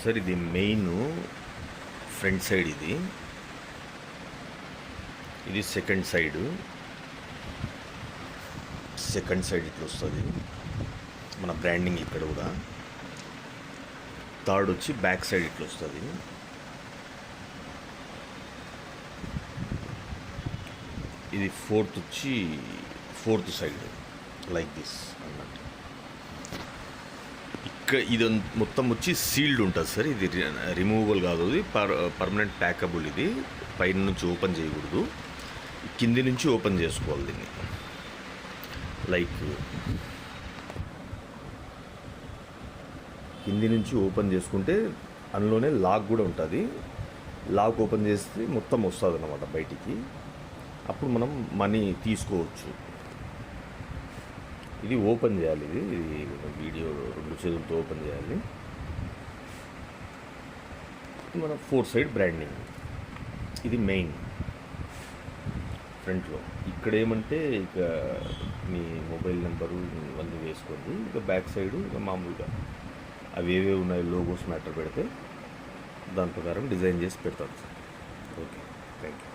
Sir ఇది main front side, ఇది second side ఇట్లా వస్తుంది మన బ్రాండింగ్ ఇక్కడ కూడా. థర్డ్ వచ్చి బ్యాక్ సైడ్ ఇట్లా వస్తుంది. ఇది ఫోర్త్ సైడ్ లైక్ దిస్ అన్నట్టు. ఇది మొత్తం వచ్చి సీల్డ్ ఉంటుంది సార్. ఇది రిమూవబుల్ కాదు, ఇది పర్మనెంట్ ప్యాకబుల్. ఇది పైన నుంచి ఓపెన్ చేయకూడదు, కింది నుంచి ఓపెన్ చేసుకోవాలి దీన్ని. లైక్ కింది నుంచి ఓపెన్ చేసుకుంటే అందులోనే లాక్ కూడా ఉంటుంది. లాక్ ఓపెన్ చేస్తే మొత్తం వస్తుంది అన్నమాట బయటికి. అప్పుడు మనం మనీ తీసుకోవచ్చు. ఇది ఓపెన్ చేయాలి, ఇది వీడియో 2 చేతులతో ఓపెన్ చేయాలి. మన 4 సైడ్ బ్రాండింగ్. ఇది మెయిన్ ఫ్రంట్లో. ఇక్కడ ఏమంటే ఇక మీ మొబైల్ నెంబరు ఇవన్నీ వేసుకోండి. ఇక బ్యాక్ సైడు ఇక మామూలుగా అవి ఏవే ఉన్నాయి లోగోస్ మ్యాటర్ పెడితే దాని ప్రకారం డిజైన్ చేసి పెడతారు సార్. Okay, thank you.